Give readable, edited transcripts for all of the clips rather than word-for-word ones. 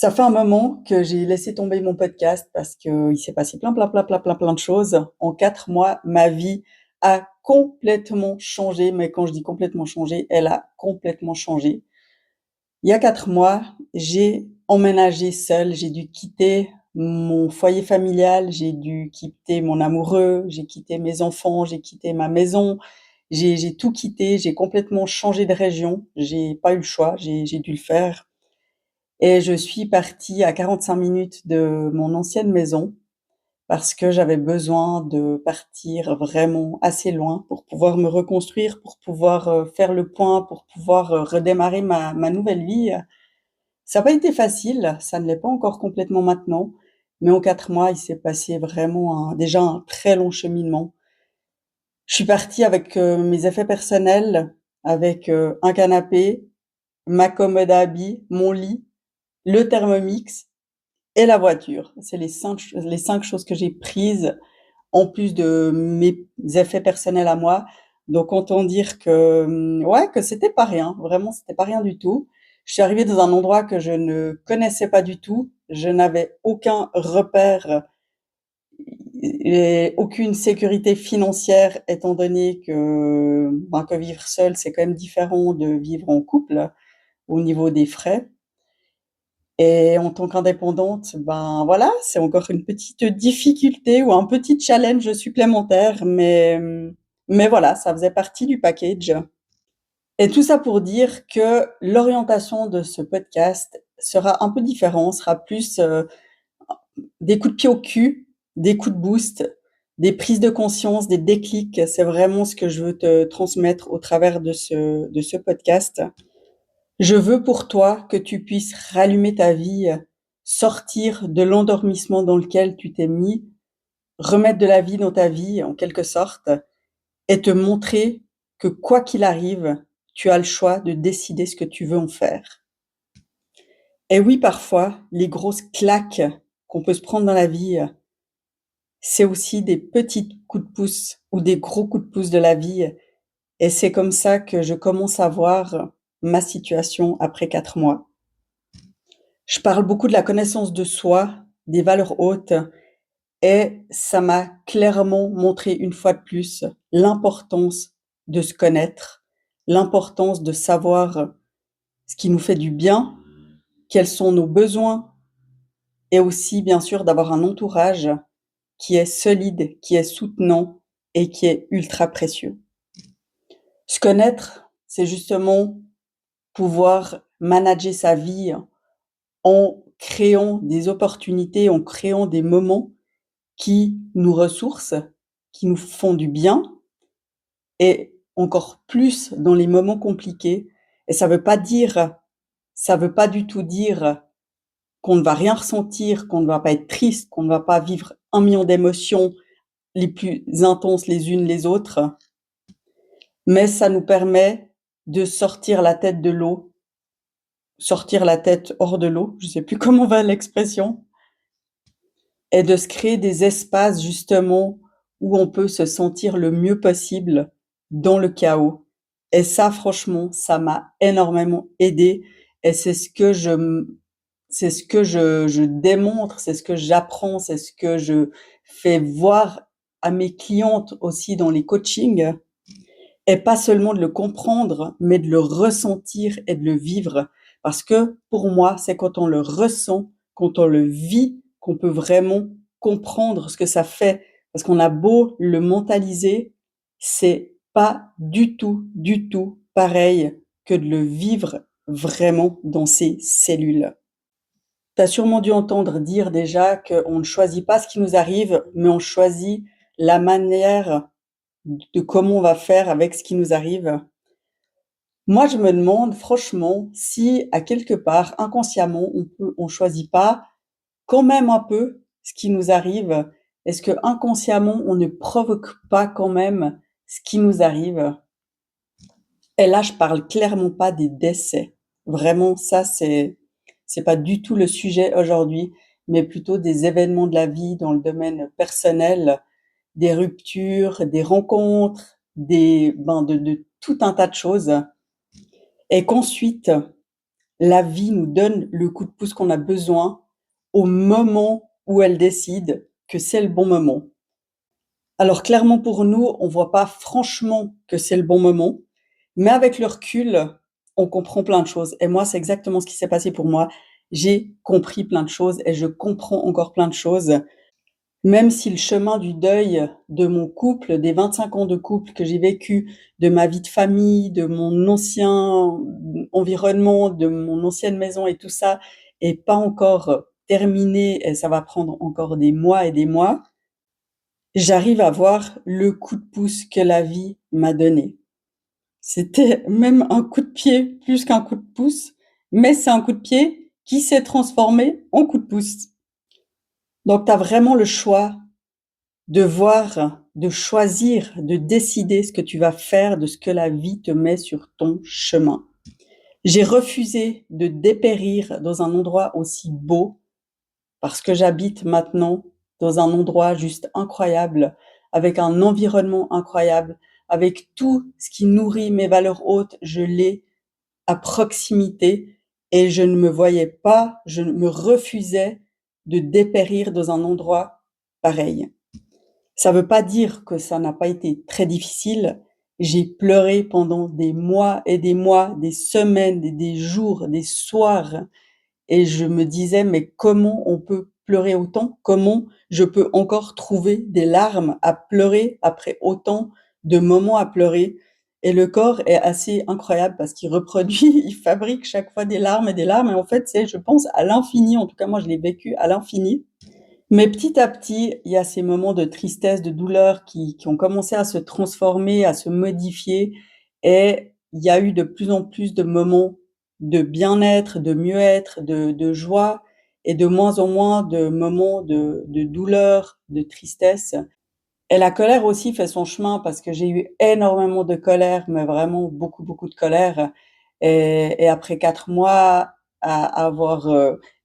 Ça fait un moment que j'ai laissé tomber mon podcast parce qu'il s'est passé plein de choses. En 4 mois, ma vie a complètement changé, mais quand je dis complètement changé, elle a complètement changé. Il y a 4 mois, j'ai emménagé seule, j'ai dû quitter mon foyer familial, j'ai dû quitter mon amoureux, j'ai quitté mes enfants, j'ai quitté ma maison, j'ai tout quitté, j'ai complètement changé de région, j'ai pas eu le choix, j'ai dû le faire. Et je suis partie à 45 minutes de mon ancienne maison parce que j'avais besoin de partir vraiment assez loin pour pouvoir me reconstruire, pour pouvoir faire le point, pour pouvoir redémarrer ma nouvelle vie. Ça n'a pas été facile, ça ne l'est pas encore complètement maintenant, mais en 4 mois, il s'est passé vraiment déjà un très long cheminement. Je suis partie avec mes effets personnels, avec un canapé, ma commode à habits, mon lit, le Thermomix et la voiture. C'est les cinq choses que j'ai prises en plus de mes effets personnels à moi. Donc autant dire que ouais, que c'était pas rien, vraiment c'était pas rien du tout. Je suis arrivée dans un endroit que je ne connaissais pas du tout, je n'avais aucun repère et aucune sécurité financière étant donné que vivre seul, c'est quand même différent de vivre en couple au niveau des frais. Et en tant qu'indépendante, ben voilà, c'est encore une petite difficulté ou un petit challenge supplémentaire, mais voilà, ça faisait partie du package. Et tout ça pour dire que l'orientation de ce podcast sera un peu différente, sera plus des coups de pied au cul, des coups de boost, des prises de conscience, des déclics. C'est vraiment ce que je veux te transmettre au travers de ce podcast. Je veux pour toi que tu puisses rallumer ta vie, sortir de l'endormissement dans lequel tu t'es mis, remettre de la vie dans ta vie en quelque sorte, et te montrer que quoi qu'il arrive, tu as le choix de décider ce que tu veux en faire. Et oui, parfois, les grosses claques qu'on peut se prendre dans la vie, c'est aussi des petits coups de pouce ou des gros coups de pouce de la vie. Et c'est comme ça que je commence à voir ma situation après 4 mois. Je parle beaucoup de la connaissance de soi, des valeurs hautes, et ça m'a clairement montré une fois de plus l'importance de se connaître, l'importance de savoir ce qui nous fait du bien, quels sont nos besoins, et aussi bien sûr d'avoir un entourage qui est solide, qui est soutenant et qui est ultra précieux. Se connaître, c'est justement pouvoir manager sa vie en créant des opportunités, en créant des moments qui nous ressourcent, qui nous font du bien, et encore plus dans les moments compliqués. Et ça veut pas du tout dire qu'on ne va rien ressentir, qu'on ne va pas être triste, qu'on ne va pas vivre 1 million d'émotions les plus intenses les unes les autres, mais ça nous permet de sortir la tête de l'eau, sortir la tête hors de l'eau, je sais plus comment va l'expression, et de se créer des espaces justement où on peut se sentir le mieux possible dans le chaos. Et ça, franchement, ça m'a énormément aidé. Et c'est ce que je démontre, c'est ce que j'apprends, c'est ce que je fais voir à mes clientes aussi dans les coachings. Et pas seulement de le comprendre, mais de le ressentir et de le vivre. Parce que pour moi, c'est quand on le ressent, quand on le vit, qu'on peut vraiment comprendre ce que ça fait. Parce qu'on a beau le mentaliser, c'est pas du tout pareil que de le vivre vraiment dans ses cellules. T'as sûrement dû entendre dire déjà qu'on ne choisit pas ce qui nous arrive, mais on choisit la manière de comment on va faire avec ce qui nous arrive. Moi, je me demande franchement si, à quelque part, inconsciemment, on choisit pas quand même un peu ce qui nous arrive. Est-ce que inconsciemment, on ne provoque pas quand même ce qui nous arrive? Et là, je parle clairement pas des décès. Vraiment, ça, c'est pas du tout le sujet aujourd'hui, mais plutôt des événements de la vie dans le domaine personnel, des ruptures, des rencontres, de tout un tas de choses. Et qu'ensuite, la vie nous donne le coup de pouce qu'on a besoin au moment où elle décide que c'est le bon moment. Alors clairement pour nous, on voit pas franchement que c'est le bon moment, mais avec le recul, on comprend plein de choses. Et moi, c'est exactement ce qui s'est passé pour moi. J'ai compris plein de choses et je comprends encore plein de choses. Même si le chemin du deuil de mon couple, des 25 ans de couple que j'ai vécu, de ma vie de famille, de mon ancien environnement, de mon ancienne maison et tout ça, est pas encore terminé et ça va prendre encore des mois et des mois, j'arrive à voir le coup de pouce que la vie m'a donné. C'était même un coup de pied plus qu'un coup de pouce, mais c'est un coup de pied qui s'est transformé en coup de pouce. Donc tu as vraiment le choix de voir, de choisir, de décider ce que tu vas faire de ce que la vie te met sur ton chemin. J'ai refusé de dépérir dans un endroit aussi beau parce que j'habite maintenant dans un endroit juste incroyable, avec un environnement incroyable, avec tout ce qui nourrit mes valeurs hautes, je l'ai à proximité et je ne me voyais pas, je me refusais de dépérir dans un endroit pareil. Ça veut pas dire que ça n'a pas été très difficile. J'ai pleuré pendant des mois et des mois, des semaines, des jours, des soirs. Et je me disais, mais comment on peut pleurer autant? Comment je peux encore trouver des larmes à pleurer après autant de moments à pleurer? Et le corps est assez incroyable parce qu'il reproduit, il fabrique chaque fois des larmes et des larmes. Et en fait, c'est, je pense, à l'infini. En tout cas, moi, je l'ai vécu à l'infini. Mais petit à petit, il y a ces moments de tristesse, de douleur qui ont commencé à se transformer, à se modifier et il y a eu de plus en plus de moments de bien-être, de mieux-être, de joie et de moins en moins de moments de douleur, de tristesse. Et la colère aussi fait son chemin parce que j'ai eu énormément de colère, mais vraiment beaucoup, beaucoup de colère. Et après 4 mois à avoir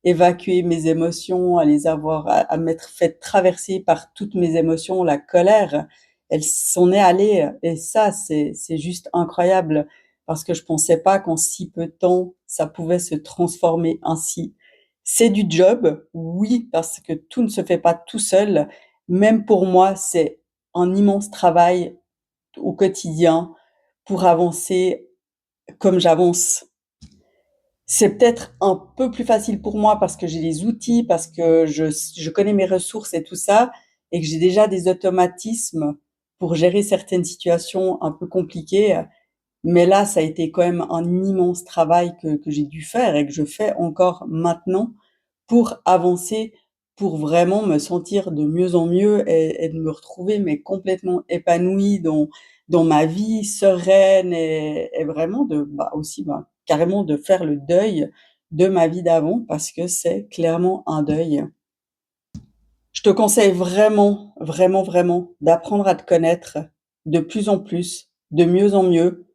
évacué mes émotions, à les avoir, à m'être fait traverser par toutes mes émotions, la colère, elle s'en est allée. Et ça, c'est juste incroyable parce que je pensais pas qu'en si peu de temps, ça pouvait se transformer ainsi. C'est du job, oui, parce que tout ne se fait pas tout seul. Même pour moi, c'est un immense travail au quotidien pour avancer comme j'avance. C'est peut-être un peu plus facile pour moi parce que j'ai les outils, parce que je connais mes ressources et tout ça, et que j'ai déjà des automatismes pour gérer certaines situations un peu compliquées. Mais là, ça a été quand même un immense travail que j'ai dû faire et que je fais encore maintenant pour avancer, pour vraiment me sentir de mieux en mieux et de me retrouver mais complètement épanouie dans ma vie, sereine et vraiment de bah aussi bah, carrément de faire le deuil de ma vie d'avant parce que c'est clairement un deuil. Je te conseille vraiment, vraiment, vraiment d'apprendre à te connaître de plus en plus, de mieux en mieux.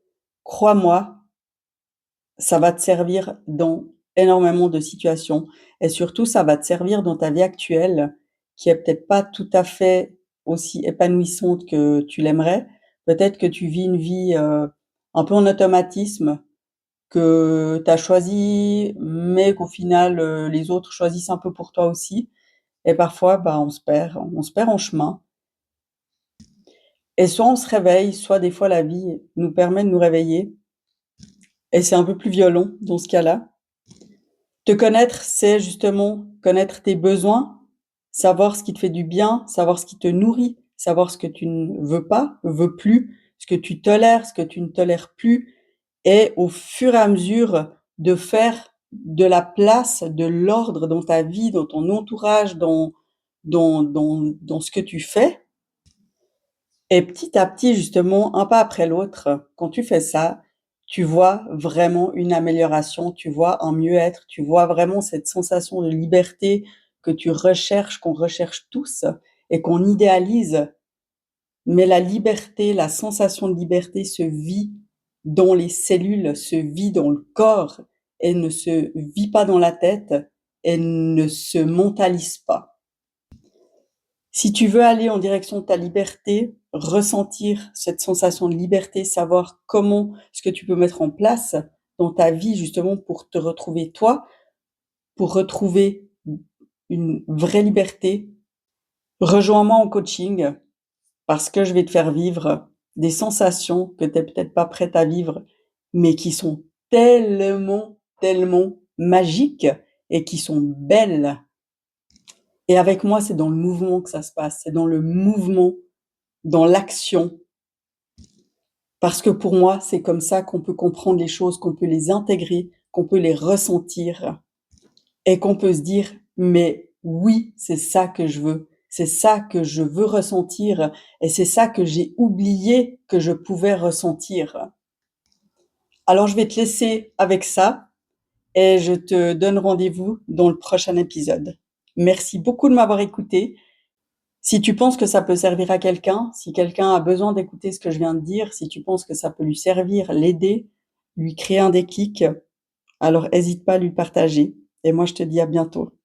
Crois-moi, ça va te servir dans énormément de situations et surtout ça va te servir dans ta vie actuelle qui est peut-être pas tout à fait aussi épanouissante que tu l'aimerais. Peut-être que tu vis une vie un peu en automatisme que tu as choisi, mais qu'au final les autres choisissent un peu pour toi aussi. Et parfois, bah, on se perd en chemin. Et soit on se réveille, soit des fois la vie nous permet de nous réveiller. Et c'est un peu plus violent dans ce cas-là. Te connaître, c'est justement connaître tes besoins, savoir ce qui te fait du bien, savoir ce qui te nourrit, savoir ce que tu ne veux pas, veux plus, ce que tu tolères, ce que tu ne tolères plus, et au fur et à mesure de faire de la place, de l'ordre dans ta vie, dans ton entourage, dans ce que tu fais. Et petit à petit, justement, un pas après l'autre, quand tu fais ça, tu vois vraiment une amélioration, tu vois un mieux-être, tu vois vraiment cette sensation de liberté que tu recherches, qu'on recherche tous et qu'on idéalise. Mais la liberté, la sensation de liberté se vit dans les cellules, se vit dans le corps et ne se vit pas dans la tête et ne se mentalise pas. Si tu veux aller en direction de ta liberté, ressentir cette sensation de liberté, savoir comment ce que tu peux mettre en place, dans ta vie justement pour te retrouver toi, pour retrouver une vraie liberté, rejoins-moi en coaching parce que je vais te faire vivre des sensations que tu es peut-être pas prête à vivre, mais qui sont tellement, tellement magiques et qui sont belles. Et avec moi, c'est dans le mouvement que ça se passe, c'est dans le mouvement, dans l'action. Parce que pour moi, c'est comme ça qu'on peut comprendre les choses, qu'on peut les intégrer, qu'on peut les ressentir et qu'on peut se dire, mais oui, c'est ça que je veux. C'est ça que je veux ressentir et c'est ça que j'ai oublié que je pouvais ressentir. Alors je vais te laisser avec ça et je te donne rendez-vous dans le prochain épisode. Merci beaucoup de m'avoir écouté. Si tu penses que ça peut servir à quelqu'un, si quelqu'un a besoin d'écouter ce que je viens de dire, si tu penses que ça peut lui servir, l'aider, lui créer un déclic, alors hésite pas à lui partager. Et moi, je te dis à bientôt.